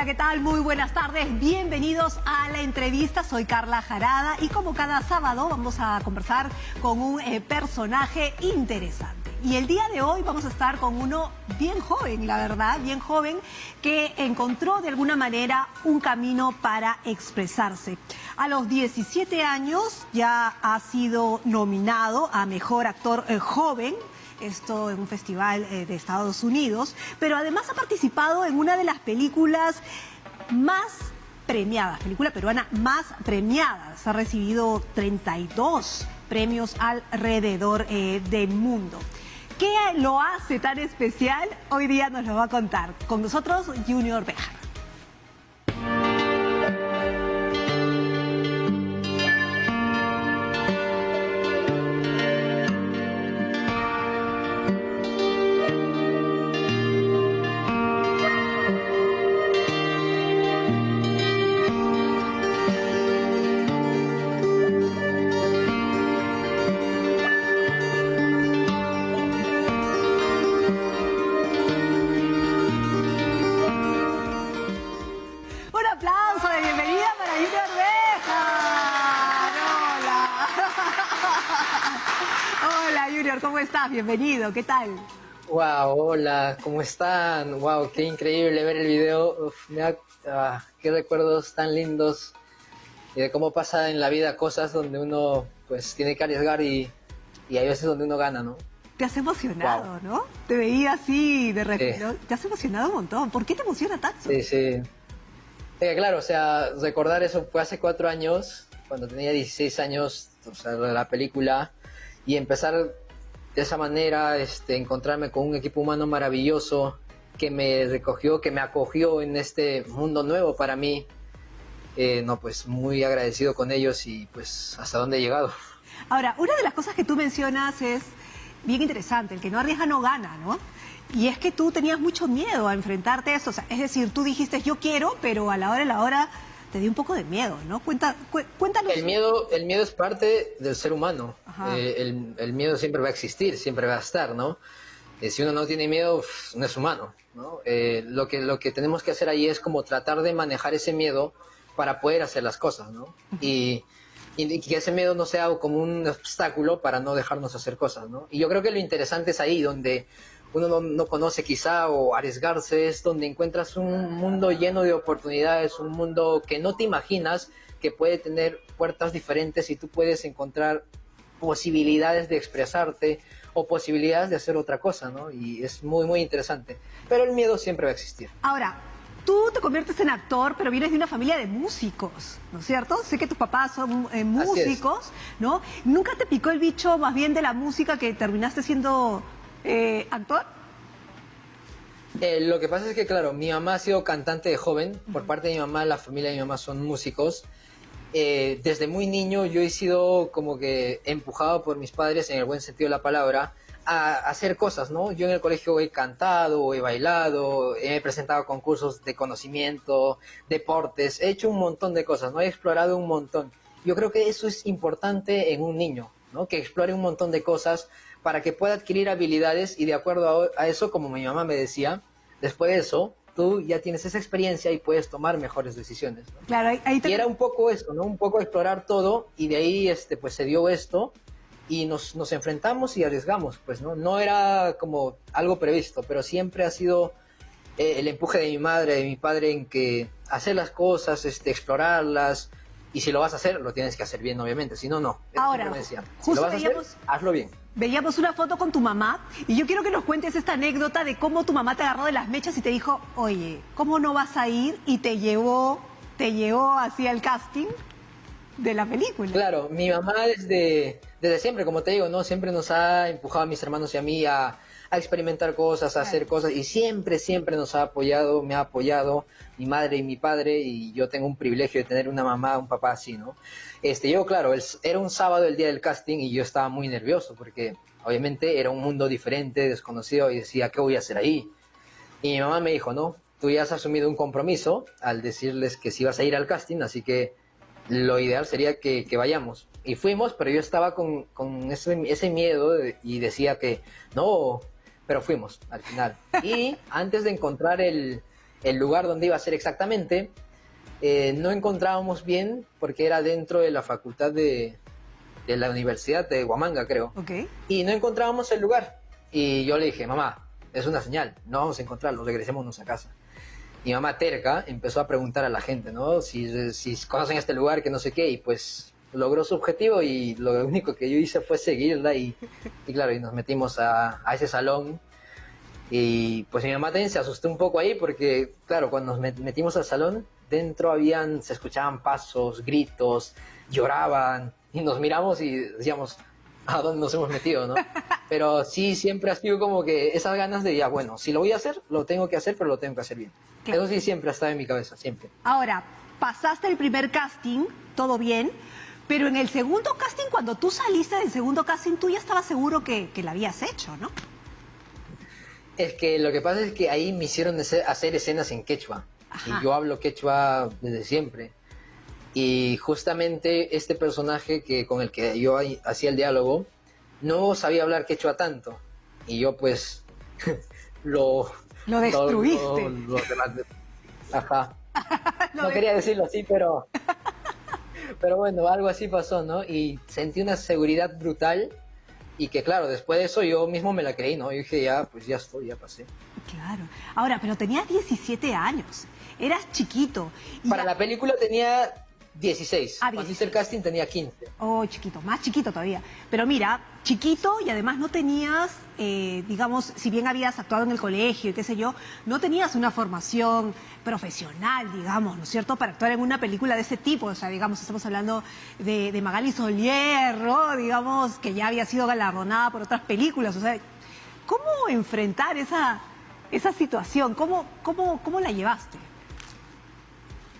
Hola, ¿qué tal? Muy buenas tardes. Bienvenidos a la entrevista. Soy Carla Jarada y como cada sábado vamos a conversar con un personaje interesante. Y el día de hoy vamos a estar con uno bien joven, la verdad, bien joven, que encontró de alguna manera un camino para expresarse. A los 17 años ya ha sido nominado a Mejor Actor Joven, esto en un festival de Estados Unidos, pero además ha participado en una de las películas más premiadas, película peruana más premiada. Ha recibido 32 premios alrededor del mundo. ¿Qué lo hace tan especial? Hoy día nos lo va a contar. Con nosotros, Junior Bejar. ¿Cómo estás? Bienvenido, ¿qué tal? Wow, hola, ¿cómo están? Wow, qué increíble ver el video. Uf, qué recuerdos tan lindos y de cómo pasa en la vida cosas donde uno pues tiene que arriesgar y hay veces donde uno gana, ¿no? Te has emocionado, ¿no? Te veía así de repente, sí. Te has emocionado un montón. ¿Por qué te emociona tanto? Sí, sí. Claro, o sea, recordar eso fue hace 4 años, cuando tenía 16 años, o sea, la película, y empezar de esa manera, encontrarme con un equipo humano maravilloso que me recogió, que me acogió en este mundo nuevo para mí. No, pues muy agradecido con ellos y pues hasta dónde he llegado. Ahora, una de las cosas que tú mencionas es bien interesante, el que no arriesga no gana, ¿no? Y es que tú tenías mucho miedo a enfrentarte a eso, o sea, es decir, tú dijiste yo quiero, pero a la hora de la hora te dio un poco de miedo, ¿no? Cuéntanos. El miedo es parte del ser humano. El miedo siempre va a existir, siempre va a estar, ¿no? Si uno no tiene miedo, no es humano, ¿no? Lo que tenemos que hacer ahí es como tratar de manejar ese miedo para poder hacer las cosas, ¿no? Y que ese miedo no sea como un obstáculo para no dejarnos hacer cosas, ¿no? Y yo creo que lo interesante es ahí, donde uno no conoce quizá, o arriesgarse, es donde encuentras un mundo lleno de oportunidades, un mundo que no te imaginas, que puede tener puertas diferentes y tú puedes encontrar posibilidades de expresarte o posibilidades de hacer otra cosa, ¿no? Y es muy, muy interesante. Pero el miedo siempre va a existir. Ahora, tú te conviertes en actor, pero vienes de una familia de músicos, ¿no es cierto? Sé que tus papás son músicos, ¿no? ¿Nunca te picó el bicho más bien de la música que terminaste siendo actor? Lo que pasa es que, claro, mi mamá ha sido cantante de joven. Por parte de mi mamá, la familia de mi mamá son músicos. Desde muy niño yo he sido como que empujado por mis padres, en el buen sentido de la palabra, a hacer cosas, ¿no? Yo en el colegio he cantado, he bailado, he presentado concursos de conocimiento, deportes, he hecho un montón de cosas, ¿no? He explorado un montón. Yo creo que eso es importante en un niño, ¿no? Que explore un montón de cosas para que pueda adquirir habilidades, y de acuerdo a eso, como mi mamá me decía, después de eso, tú ya tienes esa experiencia y puedes tomar mejores decisiones, ¿no? Claro, Y era un poco eso, ¿no? Un poco explorar todo, y de ahí pues se dio esto y nos enfrentamos y arriesgamos, pues, ¿no? No era como algo previsto, pero siempre ha sido el empuje de mi madre, de mi padre, en que hacer las cosas, explorarlas, y si lo vas a hacer, lo tienes que hacer bien, obviamente, si no, no. Ahora, me decía, si lo vas a hacer, hazlo bien. Veíamos una foto con tu mamá y yo quiero que nos cuentes esta anécdota de cómo tu mamá te agarró de las mechas y te dijo, oye, ¿cómo no vas a ir? Y te llevó así al casting de la película. Claro, mi mamá desde siempre, como te digo, ¿no? Siempre nos ha empujado a mis hermanos y a mí a experimentar cosas, a hacer cosas, y siempre nos ha apoyado, me ha apoyado mi madre y mi padre, y yo tengo un privilegio de tener una mamá, un papá así, ¿no? Yo, claro, era un sábado el día del casting y yo estaba muy nervioso porque obviamente era un mundo diferente, desconocido, y decía, ¿qué voy a hacer ahí? Y mi mamá me dijo, no, tú ya has asumido un compromiso al decirles que sí vas a ir al casting, así que lo ideal sería que vayamos. Y fuimos, pero yo estaba con ese miedo y decía que no, pero fuimos al final. Y antes de encontrar el el lugar donde iba a ser exactamente, no encontrábamos bien porque era dentro de la facultad de la Universidad de Huamanga, creo. Ok. Y no encontrábamos el lugar. Y yo le dije, mamá, es una señal, no vamos a encontrarlo, regresémonos a casa. Mi mamá terca empezó a preguntar a la gente, ¿no? Si conocen este lugar, que no sé qué, y pues logró su objetivo y lo único que yo hice fue seguirla y claro, y nos metimos a ese salón. Y pues mi mamá también se asustó un poco ahí porque, claro, cuando nos metimos al salón, dentro se escuchaban pasos, gritos, lloraban y nos miramos y decíamos, ¿a dónde nos hemos metido, no? Pero sí, siempre ha sido como que esas ganas de, ya, bueno, si lo voy a hacer, lo tengo que hacer, pero lo tengo que hacer bien. Claro. Eso sí siempre ha estado en mi cabeza, siempre. Ahora, pasaste el primer casting, todo bien, pero en el segundo casting, cuando tú saliste del segundo casting, tú ya estabas seguro que la habías hecho, ¿no? Es que lo que pasa es que ahí me hicieron hacer escenas en quechua. Ajá. Y yo hablo quechua desde siempre. Y justamente este personaje con el que yo hacía el diálogo no sabía hablar quechua tanto. Y yo pues lo destruiste. Ajá. No quería decirlo así, pero bueno, algo así pasó, ¿no? Y sentí una seguridad brutal y que claro, después de eso yo mismo me la creí, ¿no? Yo dije, ya, pues ya estoy, ya pasé. Claro. Ahora, pero tenías 17 años, eras chiquito. Y Para ya- la película tenía 16. Ah, Cuando 16. hice el casting tenía 15. Oh, chiquito, más chiquito todavía. Pero mira, chiquito y además no tenías, digamos, si bien habías actuado en el colegio y qué sé yo, no tenías una formación profesional, digamos, ¿no es cierto?, para actuar en una película de ese tipo. O sea, digamos, estamos hablando de Magali Solier, ¿no? Digamos, que ya había sido galardonada por otras películas. O sea, ¿cómo enfrentar esa situación? ¿Cómo la llevaste?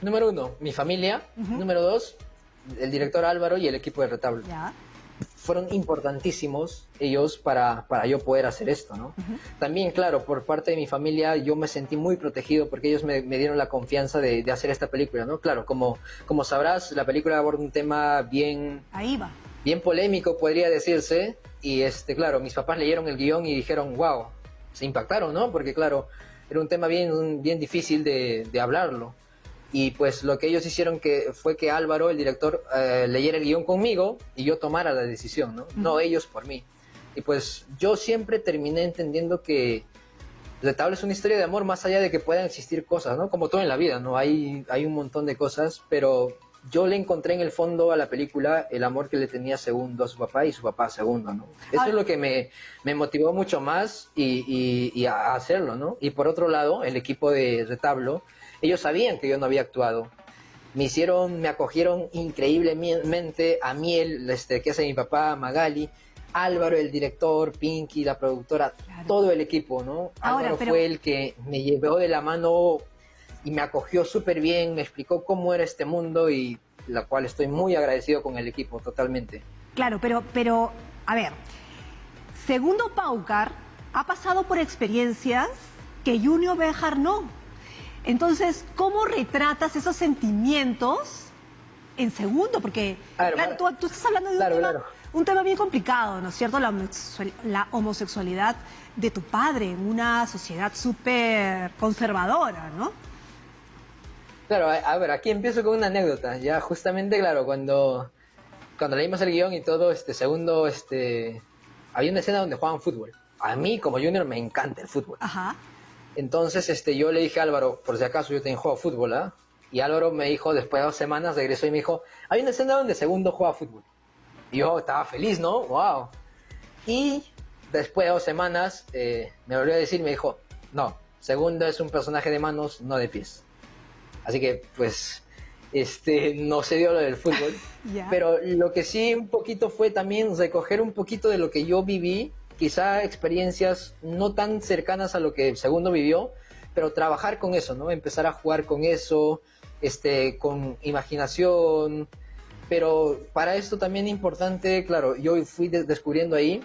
Número 1, mi familia. Número 2, el director Álvaro y el equipo de Retablo. Ya. Fueron importantísimos ellos para yo poder hacer esto, ¿no? También, claro, por parte de mi familia yo me sentí muy protegido porque ellos me dieron la confianza de hacer esta película, ¿no? Claro, como sabrás, la película aborda un tema bien Ahí va. polémico, podría decirse, y claro, mis papás leyeron el guión y dijeron, wow, se impactaron, ¿no? Porque claro, era un tema bien difícil de hablarlo. Y pues lo que ellos hicieron fue que Álvaro, el director, leyera el guión conmigo y yo tomara la decisión, ¿no? No ellos por mí. Y pues yo siempre terminé entendiendo que Retablo es una historia de amor más allá de que puedan existir cosas, ¿no? Como todo en la vida, ¿no? Hay un montón de cosas, pero yo le encontré en el fondo a la película el amor que le tenía Segundo a su papá y su papá a Segundo, ¿no? Eso es lo que me motivó mucho más y a hacerlo, ¿no? Y por otro lado, el equipo de Retablo, ellos sabían que yo no había actuado. Me acogieron increíblemente a mí, que hace mi papá, Magali, Álvaro, el director, Pinky, la productora, Claro. todo el equipo, ¿no? Ahora, Álvaro pero- fue el que me llevó de la mano y me acogió súper bien, me explicó cómo era este mundo y la cual estoy muy agradecido con el equipo, totalmente. Claro, pero, a ver, Segundo Paucar ha pasado por experiencias que Junior Béjar no. Entonces, ¿cómo retratas esos sentimientos en Segundo? Porque, A ver, claro, tú estás hablando de claro. un tema bien complicado, ¿no es cierto? La homosexualidad de tu padre en una sociedad súper conservadora, ¿no? Claro, a ver, aquí empiezo con una anécdota. Ya justamente, claro, cuando leímos el guión y todo, Segundo, había una escena donde jugaban fútbol. A mí, como Junior, me encanta el fútbol. Ajá. Entonces, yo le dije a Álvaro, por si acaso yo también juego fútbol, ¿ah? Y Álvaro me dijo, después de 2 semanas, regresó y me dijo, hay una escena donde Segundo juega fútbol. Y yo estaba feliz, ¿no? ¡Wow! Y después de 2 semanas, me volvió a decir, me dijo, no, Segundo es un personaje de manos, no de pies. Así que, pues, no se dio lo del fútbol. Ya. Pero lo que sí un poquito fue también recoger un poquito de lo que yo viví, quizá experiencias no tan cercanas a lo que Segundo vivió, pero trabajar con eso, ¿no? Empezar a jugar con eso, con imaginación. Pero para esto también es importante, claro, yo fui descubriendo ahí,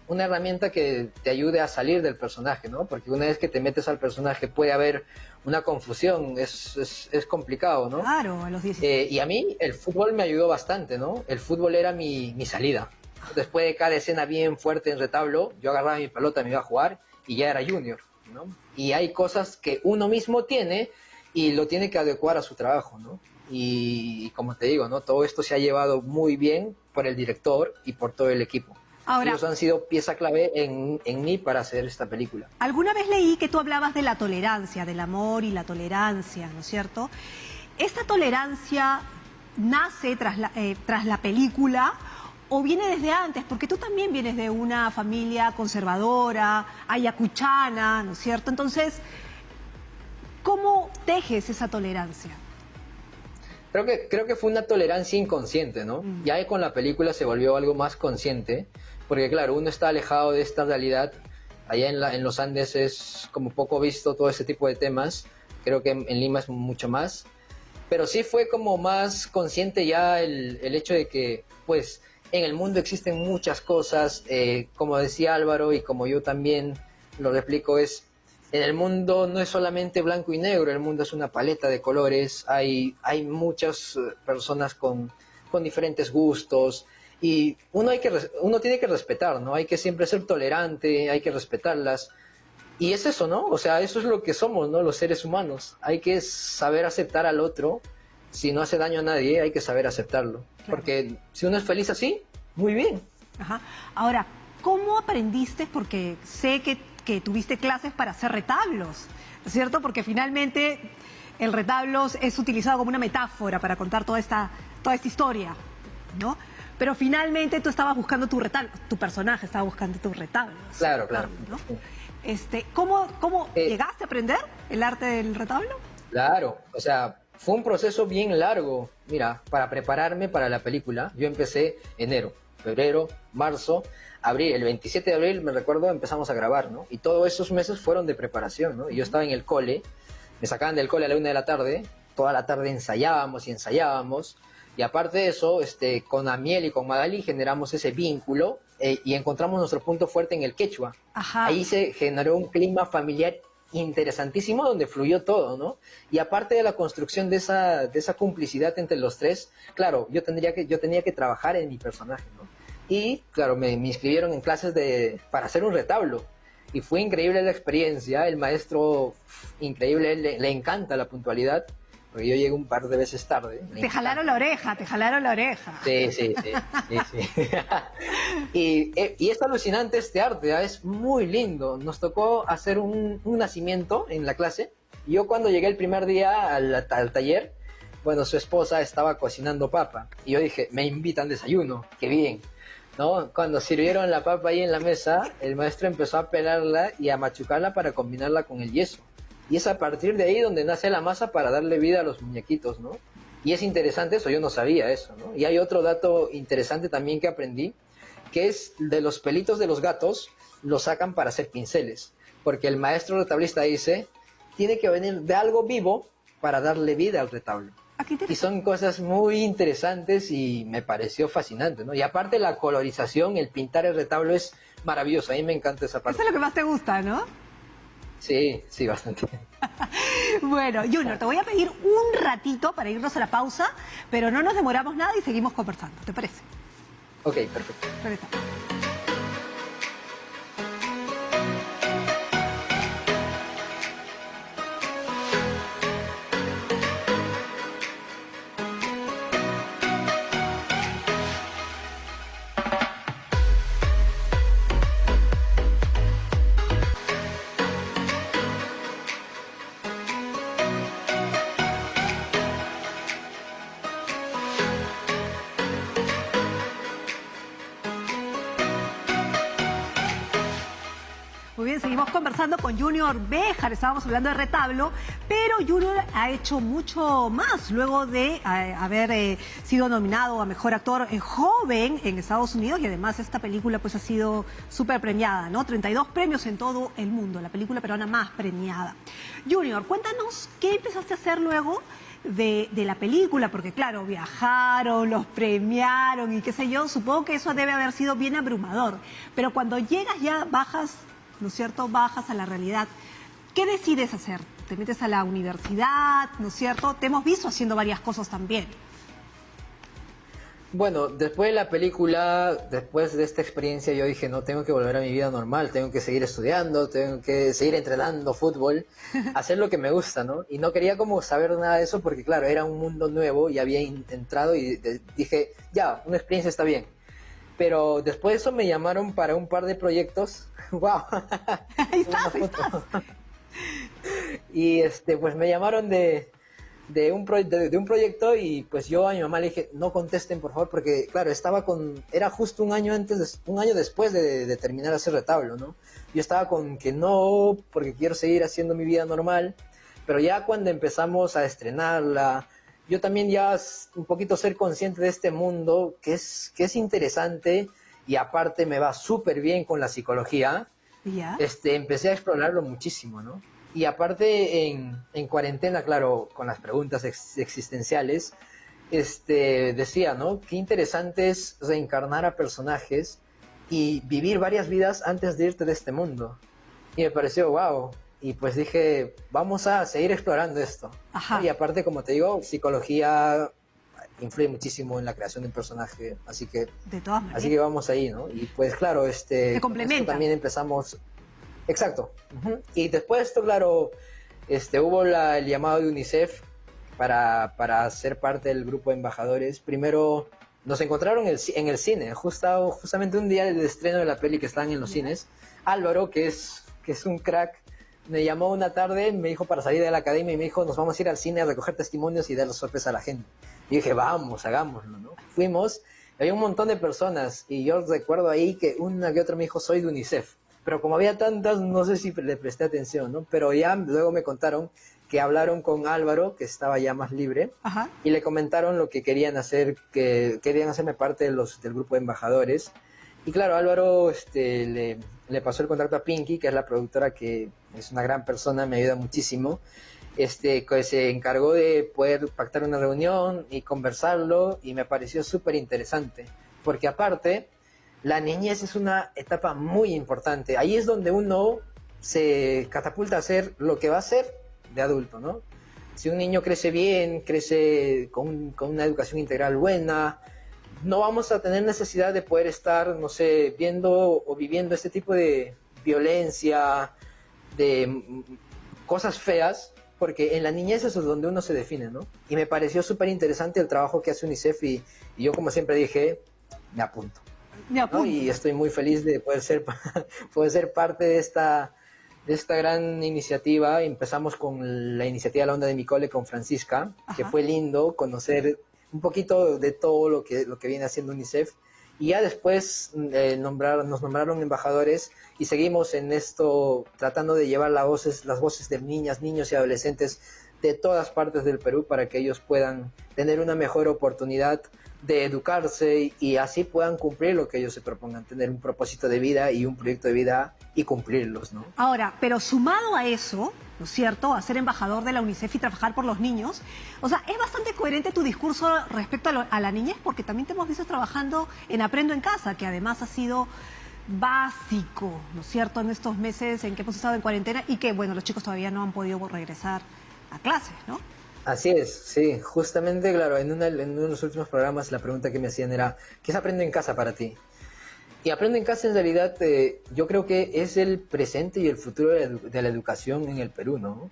una herramienta que te ayude a salir del personaje, ¿no? Porque una vez que te metes al personaje puede haber una confusión, es complicado, ¿no? Claro, a los 16. Y a mí el fútbol me ayudó bastante, ¿no? El fútbol era mi salida. Después de cada escena bien fuerte en Retablo, yo agarraba mi pelota, me iba a jugar y ya era Junior. ¿no? Y hay cosas que uno mismo tiene y lo tiene que adecuar a su trabajo, ¿no? Y como te digo, ¿no? Todo esto se ha llevado muy bien por el director y por todo el equipo. Ahora, ellos han sido pieza clave en mí para hacer esta película. Alguna vez leí que tú hablabas de la tolerancia, del amor y la tolerancia, ¿no es cierto? ¿Esta tolerancia nace tras la película o viene desde antes? Porque tú también vienes de una familia conservadora, ayacuchana, ¿no es cierto? Entonces, ¿cómo tejes esa tolerancia? Creo que fue una tolerancia inconsciente, ¿no? Ya con la película se volvió algo más consciente, porque claro, uno está alejado de esta realidad. Allá en los Andes es como poco visto todo ese tipo de temas. Creo que en Lima es mucho más. Pero sí fue como más consciente ya el hecho de que, pues, en el mundo existen muchas cosas. Como decía Álvaro y como yo también lo replico, en el mundo no es solamente blanco y negro, el mundo es una paleta de colores, hay muchas personas con diferentes gustos y uno tiene que respetar, ¿no? Hay que siempre ser tolerante, hay que respetarlas. Y es eso, ¿no? O sea, eso es lo que somos, ¿no? Los seres humanos. Hay que saber aceptar al otro. Si no hace daño a nadie, hay que saber aceptarlo. Claro. Porque si uno es feliz así, muy bien. Ajá. Ahora, ¿cómo aprendiste? Porque sé que tuviste clases para hacer retablos, ¿cierto? Porque finalmente el retablo es utilizado como una metáfora para contar toda esta historia, ¿no? Pero finalmente tú estabas buscando tu retablo, tu personaje estaba buscando tu retablo. Claro, claro. ¿No? ¿Cómo llegaste a aprender el arte del retablo? Claro, o sea, fue un proceso bien largo. Mira, para prepararme para la película, yo empecé enero, febrero, marzo, abril, el 27 de abril, me recuerdo, empezamos a grabar, ¿no? Y todos esos meses fueron de preparación, ¿no? Y yo estaba en el cole, me sacaban del cole a la 1 de la tarde, toda la tarde ensayábamos, y aparte de eso, con Amiel y con Magali generamos ese vínculo y encontramos nuestro punto fuerte en el quechua. Ajá. Ahí se generó un clima familiar interesantísimo donde fluyó todo, ¿no? Y aparte de la construcción de esa complicidad entre los tres, claro, yo tenía que trabajar en mi personaje, ¿no? Y claro, me inscribieron en clases para hacer un retablo. Y fue increíble la experiencia. El maestro, increíble, le encanta la puntualidad. Porque yo llegué un par de veces tarde. Te jalaron la oreja. Sí. Y es alucinante este arte, ¿eh? Es muy lindo. Nos tocó hacer un nacimiento en la clase. Y yo cuando llegué el primer día al taller, bueno, su esposa estaba cocinando papa. Y yo dije, me invitan desayuno, qué bien. ¿No? Cuando sirvieron la papa ahí en la mesa, el maestro empezó a pelarla y a machucarla para combinarla con el yeso. Y es a partir de ahí donde nace la masa para darle vida a los muñequitos, ¿no? Y es interesante eso, yo no sabía eso, ¿no? Y hay otro dato interesante también que aprendí, que es de los pelitos de los gatos, los sacan para hacer pinceles. Porque el maestro retablista dice, tiene que venir de algo vivo para darle vida al retablo. Y son cosas muy interesantes y me pareció fascinante, ¿no? Y aparte la colorización, el pintar el retablo es maravilloso. A mí me encanta esa parte. Eso es lo que más te gusta, ¿no? Sí, bastante. Bueno, Junior, te voy a pedir un ratito para irnos a la pausa, pero no nos demoramos nada y seguimos conversando. ¿Te parece? Ok, perfecto. Regresamos. Muy bien, seguimos conversando con Junior Béjar, estábamos hablando de retablo, pero Junior ha hecho mucho más luego de haber sido nominado a Mejor Actor Joven en Estados Unidos y además esta película pues ha sido súper premiada, ¿no? 32 premios en todo el mundo, la película peruana más premiada. Junior, cuéntanos qué empezaste a hacer luego de la película, porque claro, viajaron, los premiaron y qué sé yo, supongo que eso debe haber sido bien abrumador, pero cuando llegas ya bajas, ¿no es cierto?, bajas a la realidad. ¿Qué decides hacer? ¿Te metes a la universidad, ¿no es cierto? Te hemos visto haciendo varias cosas también. Bueno, después de la película, después de esta experiencia, yo dije, no, tengo que volver a mi vida normal, tengo que seguir estudiando, tengo que seguir entrenando fútbol, hacer lo que me gusta, ¿no? Y no quería como saber nada de eso porque, claro, era un mundo nuevo y había entrado y dije, ya, una experiencia está bien. Pero después de eso me llamaron para un par de proyectos. ¡Wow! Ahí estás, ahí estás. Y pues me llamaron de un proyecto y pues yo a mi mamá le dije, no contesten por favor, porque claro, era justo un año después de terminar ese retablo, ¿no? Yo estaba con que no, porque quiero seguir haciendo mi vida normal, pero ya cuando empezamos a estrenarla, yo también ya un poquito ser consciente de este mundo, que es interesante y aparte me va súper bien con la psicología, ¿Ya? Empecé a explorarlo muchísimo, ¿no? Y aparte en cuarentena, claro, con las preguntas existenciales, decía, ¿no? Qué interesante es reencarnar a personajes y vivir varias vidas antes de irte de este mundo. Y me pareció, wow. Y pues dije, vamos a seguir explorando esto. Ajá. Y aparte, como te digo, psicología influye muchísimo en la creación de un personaje, así que De todas maneras. así que vamos ahí, ¿no? Y pues claro, Se complementan. también empezamos. Exacto. Y después de esto, claro, hubo el llamado de UNICEF para ser parte del grupo de embajadores. Primero nos encontraron en el cine, justamente un día del estreno de la peli que estaban en los cines. Álvaro, que es un crack, me llamó una tarde, me dijo para salir de la academia y me dijo, nos vamos a ir al cine a recoger testimonios y dar sorpresa a la gente. Y dije, vamos, hagámoslo, ¿no? Fuimos, había un montón de personas y yo recuerdo ahí que una que otra me dijo, soy de UNICEF. Pero como había tantas, no sé si le presté atención, ¿no? Pero ya luego me contaron que hablaron con Álvaro, que estaba ya más libre, Ajá. y le comentaron lo que querían hacer, que querían hacerme parte del grupo de embajadores. Y claro, Álvaro le pasó el contacto a Pinky, que es la productora, que es una gran persona, me ayuda muchísimo, que se encargó de poder pactar una reunión y conversarlo, y me pareció súper interesante, porque aparte, la niñez es una etapa muy importante. Ahí es donde uno se catapulta a ser lo que va a ser de adulto, ¿no? Si un niño crece bien, crece con una educación integral buena, no vamos a tener necesidad de poder estar, no sé, viendo o viviendo este tipo de violencia, de cosas feas, porque en la niñez eso es donde uno se define, ¿no? Y me pareció súper interesante el trabajo que hace UNICEF y yo, como siempre dije, me apunto. ¿No? Y estoy muy feliz de poder ser parte de esta gran iniciativa. Empezamos con la iniciativa La Onda de mi Cole con Francisca, que fue lindo conocer un poquito de todo lo que viene haciendo UNICEF. Y ya después nos nombraron embajadores y seguimos en esto tratando de llevar las voces de niñas, niños y adolescentes de todas partes del Perú para que ellos puedan tener una mejor oportunidad de educarse y así puedan cumplir lo que ellos se propongan, tener un propósito de vida y un proyecto de vida y cumplirlos, ¿no? Ahora, pero sumado a eso, ¿no es cierto?, a ser embajador de la UNICEF y trabajar por los niños, o sea, es bastante coherente tu discurso respecto a la niñez, porque también te hemos visto trabajando en Aprendo en Casa, que además ha sido básico, ¿no es cierto?, en estos meses en que hemos estado en cuarentena y que, bueno, los chicos todavía no han podido regresar a clases, ¿no? Así es, sí, justamente, claro, en uno de los últimos programas la pregunta que me hacían era, ¿qué es Aprendo en Casa para ti? Y Aprendo en Casa en realidad yo creo que es el presente y el futuro de la educación en el Perú, ¿no?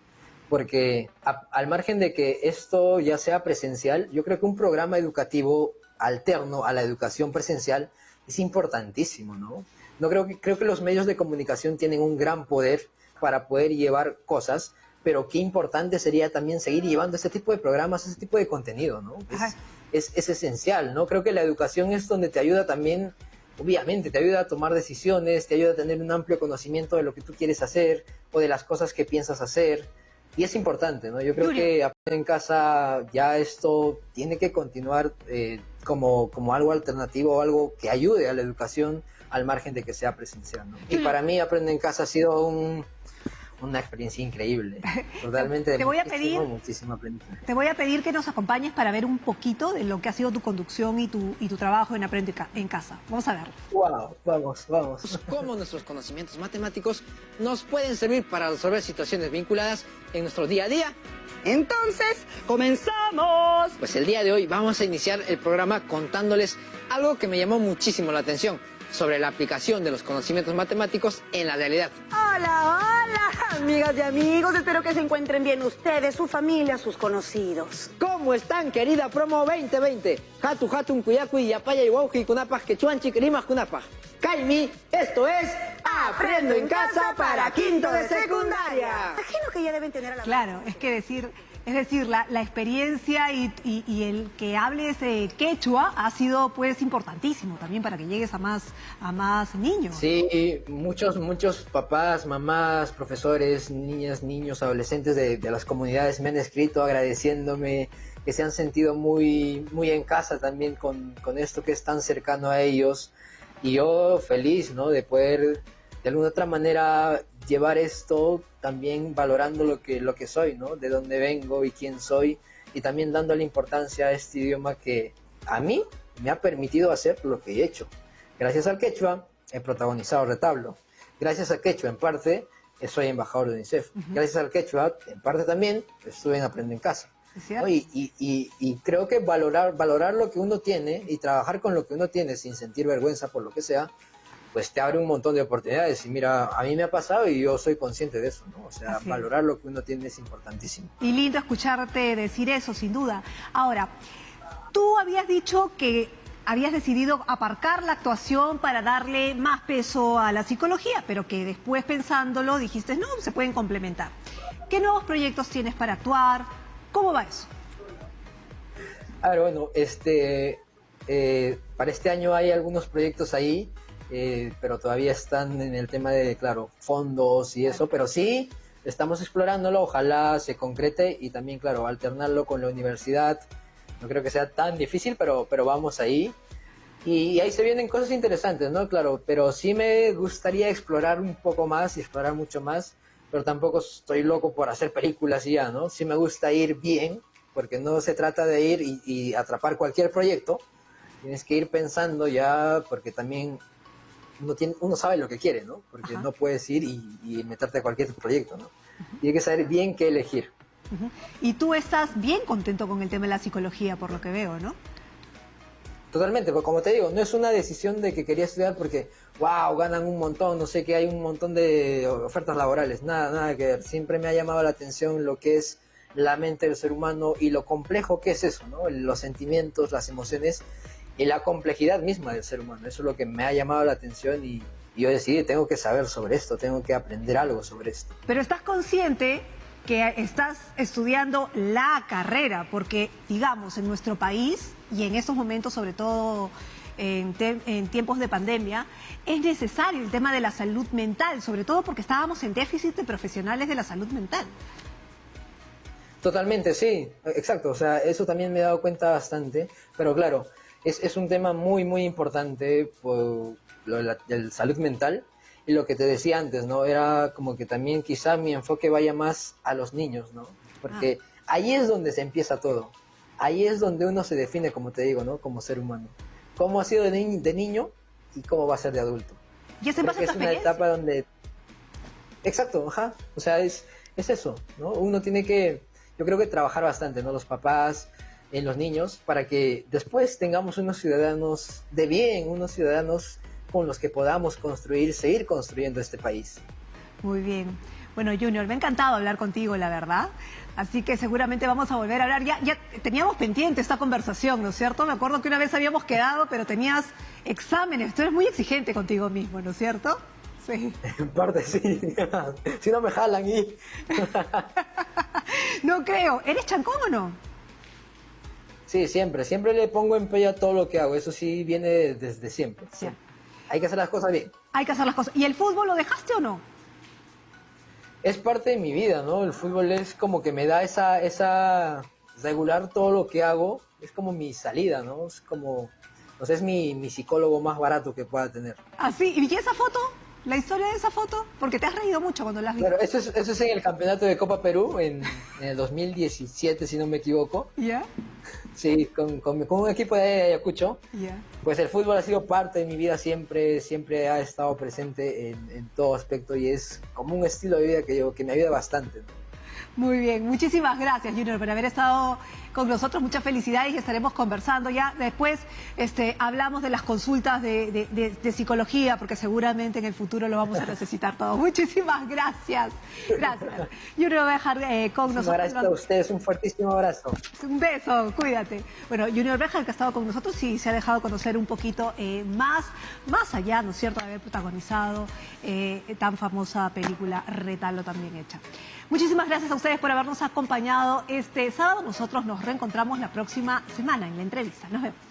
Porque al margen de que esto ya sea presencial, yo creo que un programa educativo alterno a la educación presencial es importantísimo, ¿no? Creo que los medios de comunicación tienen un gran poder para poder llevar cosas, pero qué importante sería también seguir llevando este tipo de programas, este tipo de contenido, ¿no? Es esencial, ¿no? Creo que la educación es donde te ayuda también, obviamente, te ayuda a tomar decisiones, te ayuda a tener un amplio conocimiento de lo que tú quieres hacer o de las cosas que piensas hacer. Y es importante, ¿no? Yo creo que Aprender en Casa ya esto tiene que continuar como algo alternativo o algo que ayude a la educación al margen de que sea presencial, ¿no? Y para mí Aprender en Casa ha sido una experiencia increíble, totalmente muchísimo aprendizaje. Te voy a pedir que nos acompañes para ver un poquito de lo que ha sido tu conducción y tu trabajo en Aprende en Casa. Vamos a verlo. Wow, vamos. Cómo nuestros conocimientos matemáticos nos pueden servir para resolver situaciones vinculadas en nuestro día a día Entonces, ¡comenzamos! Pues el día de hoy vamos a iniciar el programa contándoles algo que me llamó muchísimo la atención sobre la aplicación de los conocimientos matemáticos en la realidad. Hola, hola, amigas y amigos. Espero que se encuentren bien ustedes, su familia, sus conocidos. ¿Cómo están, querida Promo 2020? Hatu Hatun Kuyaku y Yapaya y Wauji Kunapaj Quechuanchi Rimas Kunapaj. Kaimi, esto es Aprendo en Casa para quinto de secundaria. Imagino que ya deben tener a la... Claro, es decir, la experiencia y el que hables quechua ha sido pues importantísimo también para que llegues a más niños. Sí, muchos papás, mamás, profesores, niñas, niños, adolescentes de las comunidades me han escrito agradeciéndome que se han sentido muy en casa también con esto que es tan cercano a ellos. Y yo feliz, ¿no?, de poder de alguna otra manera llevar esto también valorando lo que soy, ¿no?, de dónde vengo y quién soy, y también dándole importancia a este idioma que a mí me ha permitido hacer lo que he hecho. Gracias al quechua he protagonizado Retablo. Gracias al quechua, en parte, soy embajador de UNICEF. Gracias al quechua, en parte también, estuve en Aprendo en Casa. ¿No? Y creo que valorar lo que uno tiene y trabajar con lo que uno tiene sin sentir vergüenza por lo que sea, pues te abre un montón de oportunidades. Y mira, a mí me ha pasado y yo soy consciente de eso, ¿no? O sea, valorar lo que uno tiene es importantísimo. Y lindo escucharte decir eso, sin duda. Ahora, tú habías dicho que habías decidido aparcar la actuación para darle más peso a la psicología, pero que después pensándolo dijiste, no, se pueden complementar. ¿Qué nuevos proyectos tienes para actuar? ¿Cómo va eso? A ver, bueno, para este año hay algunos proyectos ahí, pero todavía están en el tema de, claro, fondos y eso, pero sí, estamos explorándolo, ojalá se concrete y también, claro, alternarlo con la universidad. No creo que sea tan difícil, pero vamos ahí. Y ahí se vienen cosas interesantes, ¿no? Claro, pero sí me gustaría explorar un poco más y explorar mucho más, pero tampoco estoy loco por hacer películas y ya, ¿no? Sí me gusta ir bien, porque no se trata de ir y atrapar cualquier proyecto. Tienes que ir pensando ya, porque también uno sabe lo que quiere, ¿no? Porque no puedes ir y meterte a cualquier proyecto, ¿no? Y hay que saber bien qué elegir. Y tú estás bien contento con el tema de la psicología, por lo que veo, ¿no? Totalmente, porque como te digo, no es una decisión de que quería estudiar porque, wow, ganan un montón, no sé qué, hay un montón de ofertas laborales, nada que ver. Siempre me ha llamado la atención lo que es la mente del ser humano y lo complejo que es eso, ¿no? Los sentimientos, las emociones y la complejidad misma del ser humano. Eso es lo que me ha llamado la atención y yo decidí, tengo que saber sobre esto, tengo que aprender algo sobre esto. Pero estás consciente que estás estudiando la carrera, porque, digamos, en nuestro país y en estos momentos, sobre todo en tiempos de pandemia, es necesario el tema de la salud mental, sobre todo porque estábamos en déficit de profesionales de la salud mental. Totalmente, sí, exacto, o sea, eso también me he dado cuenta bastante, pero claro, es un tema muy importante, por lo de la salud mental. Y lo que te decía antes, ¿no? Era como que también quizá mi enfoque vaya más a los niños, ¿no? Porque ahí es donde se empieza todo. Ahí es donde uno se define, como te digo, ¿no? Como ser humano. Cómo ha sido de niño y cómo va a ser de adulto. ¿Y es en base a tu es una etapa donde... Exacto, ajá. O sea, es eso, ¿no? Uno tiene que, yo creo que trabajar bastante, ¿no? Los papás, en los niños, para que después tengamos unos ciudadanos de bien, unos ciudadanos con los que podamos seguir construyendo este país. Muy bien. Bueno, Junior, me ha encantado hablar contigo, la verdad. Así que seguramente vamos a volver a hablar. Ya teníamos pendiente esta conversación, ¿no es cierto? Me acuerdo que una vez habíamos quedado, pero tenías exámenes. Tú eres muy exigente contigo mismo, ¿no es cierto? Sí. En parte sí. Si no me jalan y... No creo. ¿Eres chancón o no? Sí, siempre le pongo empeño a todo lo que hago. Eso sí viene desde siempre. Hay que hacer las cosas bien. Hay que hacer las cosas. ¿Y el fútbol lo dejaste o no? Es parte de mi vida, ¿no? El fútbol es como que me da esa regular todo lo que hago. Es como mi salida, ¿no? Es como, no sé, es mi psicólogo más barato que pueda tener. ¿Ah, sí? ¿Y esa foto? ¿La historia de esa foto? Porque te has reído mucho cuando la has visto. Claro, eso es en el campeonato de Copa Perú, en el 2017, si no me equivoco. ¿Ya? Sí, con un equipo de Ayacucho. Ya. Pues el fútbol ha sido parte de mi vida siempre ha estado presente en todo aspecto y es como un estilo de vida que me ayuda bastante, ¿no? Muy bien, muchísimas gracias, Junior, por haber estado con nosotros. Muchas felicidades y estaremos conversando ya. Después hablamos de las consultas de psicología, porque seguramente en el futuro lo vamos a necesitar todos. Muchísimas gracias. Gracias. Junior va a dejar con nosotros. Gracias a ustedes, un fuertísimo abrazo. Un beso, cuídate. Bueno, Junior Bejar, que ha estado con nosotros, sí se ha dejado conocer un poquito más allá, ¿no es cierto?, de haber protagonizado tan famosa película Retalo, también hecha. Muchísimas gracias a ustedes por habernos acompañado este sábado. Nosotros nos reencontramos la próxima semana en la entrevista. Nos vemos.